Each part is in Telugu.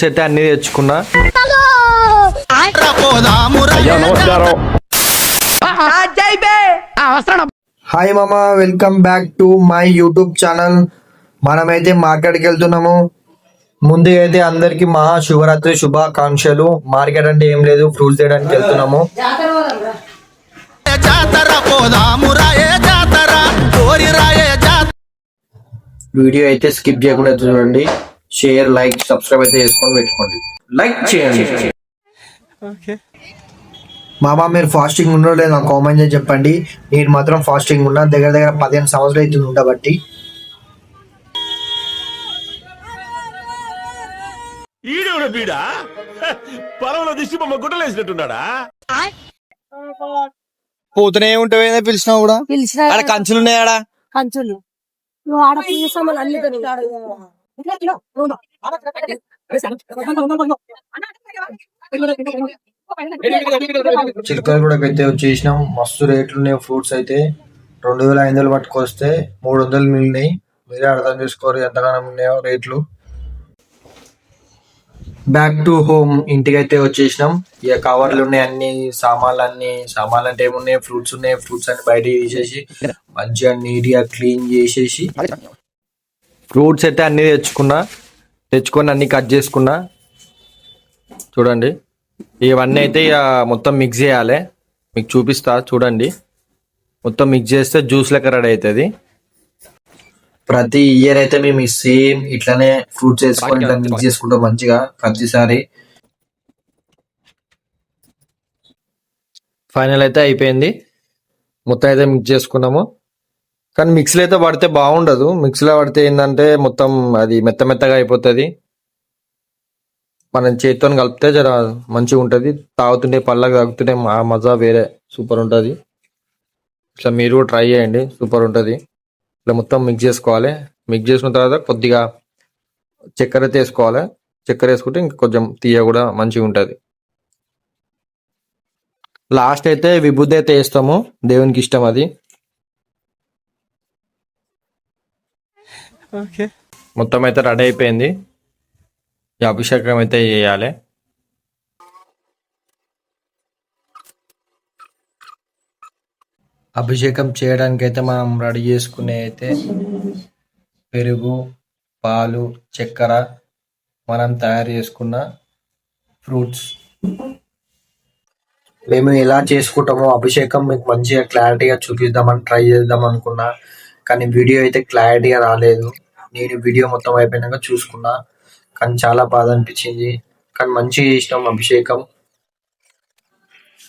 ఫ్రూట్స్ అయితే అన్ని తెచ్చుకున్నా. హాయ్ మామా, welcome back to my YouTube channel. మనమైతే మార్కెట్కి వెళ్తున్నాము. ముందుగా అయితే అందరికి మహా శివరాత్రి శుభాకాంక్షలు. మార్కెట్ అంటే ఏం లేదు, ఫ్రూట్స్ తీయడానికి వెళ్తున్నాము. వీడియో అయితే స్కిప్ చేయకుండా చూడండి. షేర్, లైక్, సబ్స్క్రైబ్ అయితే చేసుకొని పెట్టుకోండి. లైక్ చేయండి. మామా, మీరు ఫాస్టింగ్ ఉండో లేదు నాకు కామెంట్ చేసి చెప్పండి. నేను మాత్రం ఫాస్టింగ్ ఉన్నా. దగ్గర 15 సంవత్సరాలు అయితే ఉండబట్టి. పోతూనే ఉంటావు, పిలిచినా కూడా. ఆడ కంచులు ఉన్నాయాడా? కంచులు నువ్వు ఆడ పూజలు అన్ని చిలకలు కూడా అయితే వచ్చేసినాం. మస్తు రేట్లు ఉన్నాయి. ఫ్రూట్స్ అయితే 2500 పట్టుకొస్తే 300 మిగిలినాయి. మీరే అర్థం చేసుకోరు ఎంతగానో ఉన్నాయో రేట్లు. బ్యాక్ టు హోమ్, ఇంటికి అయితే వచ్చేసినాం. ఇక కవర్లు ఉన్నాయి, అన్ని సామాన్లు అంటే ఏమున్నాయి, ఫ్రూట్స్ ఉన్నాయి. ఫ్రూట్స్ అన్ని బయట తీసేసి మంచిగా నీట్ గా క్లీన్ చేసేసి ఫ్రూట్స్ అయితే అన్ని తెచ్చుకొని అన్ని కట్ చేసుకున్నా. చూడండి, ఇవన్నీ అయితే ఇక మొత్తం మిక్స్ చేయాలి. మీకు చూపిస్తా చూడండి. మొత్తం మిక్స్ చేస్తే జ్యూస్ లెక్క రెడీ అవుతుంది. ప్రతి ఇయర్ అయితే మేము సేమ్ ఇట్లానే ఫ్రూట్స్ వేసుకొని ఇట్లా మిక్స్ చేసుకుంటాం మంచిగా ప్రతిసారి. ఫైనల్ అయితే అయిపోయింది. మొత్తం అయితే మిక్స్ చేసుకున్నాము. కానీ మిక్సీలో అయితే పడితే బాగుండదు. మిక్సీలో పడితే ఏంటంటే మొత్తం అది మెత్తగా అయిపోతుంది. మనం చేతితో కలిపితే జర మంచిగా ఉంటుంది. తాగుతుంటే పళ్ళకి తాగుతుంటే మజా వేరే సూపర్ ఉంటుంది. ఇట్లా మీరు కూడా ట్రై చేయండి, సూపర్ ఉంటుంది. ఇట్లా మొత్తం మిక్స్ చేసుకోవాలి. మిక్స్ చేసుకున్న తర్వాత కొద్దిగా చక్కెర అయితే వేసుకోవాలి. చక్కెర వేసుకుంటే ఇంకా కొంచెం తీయ కూడా మంచిగా ఉంటుంది. లాస్ట్ అయితే విభూది అయితే వేస్తాము, దేవునికి ఇష్టం అది. మొత్తం అయితే రెడీ అయిపోయింది. ఈ అభిషేకం అయితే చేయాలి. అభిషేకం చేయడానికి అయితే మనం రెడీ చేసుకునే అయితే పెరుగు, పాలు, చక్కెర, మనం తయారు చేసుకున్న ఫ్రూట్స్. మేము ఎలా చేసుకుంటామో అభిషేకం మీకు మంచిగా క్లారిటీగా చూపిద్దామని ట్రై చేద్దాం అనుకున్నా. కానీ వీడియో అయితే క్లారిటీగా రాలేదు. నేను వీడియో మొత్తం అయిపోయినాక చూసుకున్నా. కానీ చాలా బాధ అనిపించింది. కానీ మంచిగా ఇష్టం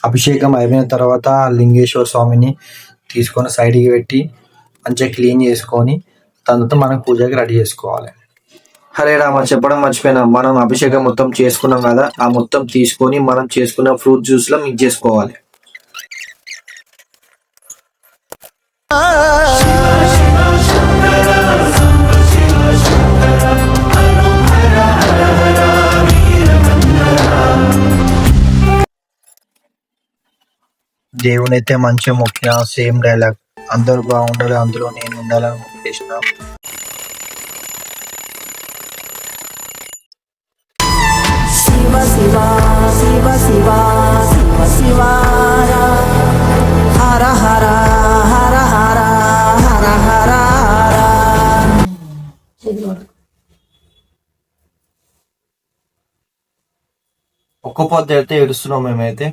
అభిషేకం అయిపోయిన తర్వాత లింగేశ్వర స్వామిని తీసుకొని సైడ్కి పెట్టి మంచిగా క్లీన్ చేసుకొని తర్వాత మనం పూజకి రెడీ చేసుకోవాలి. హరే రామ, చెప్పడం మర్చిపోయినా, మనం అభిషేకం మొత్తం చేసుకున్నాం కదా, ఆ మొత్తం తీసుకొని మనం చేసుకున్న ఫ్రూట్ జ్యూస్ లో మిక్స్ చేసుకోవాలి. దేవుని అయితే మంచిగా మొక్కిన, సేమ్ డైలాగ్. అందరూ బాగుండాలి, అందులో నేను ఉండాలని మొక్కేసిన. శివ శివ శివ శివ శివ శివ హర హర హర హర హర హర ఒక్క పొద్దు అయితే ఏడుస్తున్నాం మేమైతే.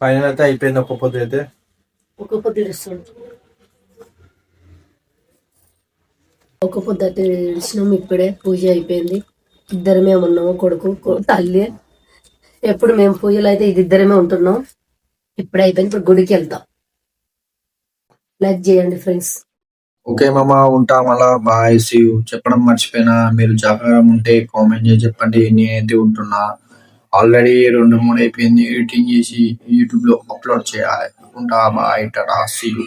ఫైనల్ అయితే అయిపోయింది. ఒక్క పొద్దు అయితే ఒక పొద్దు అయితే ఇచ్చినాము. ఇప్పుడే పూజ అయిపోయింది. ఇద్దరమే ఉన్నాము, కొడుకు తల్లి. ఎప్పుడు మేము పూజలు అయితే ఇది ఇద్దరమే ఉంటున్నాం. ఇప్పుడు అయిపోయింది, ఇప్పుడు గుడికి వెళ్తాం. లైక్ చేయండి ఫ్రెండ్స్. ఓకే మామ, ఉంటా మళ్ళా. Bye, see you. చెప్పడం మర్చిపోయినా, మీరు జాగ్రత్త ఉంటే కామెంట్ చేసి చెప్పండి. నేనైతే ఉంటున్నా. ఆల్రెడీ 2-3 అయిపోయింది ఎడిటింగ్ చేసి యూట్యూబ్ లో అప్లోడ్ చేయాలి. ఉంటా, బాయ్, టాటా, సీ యూ.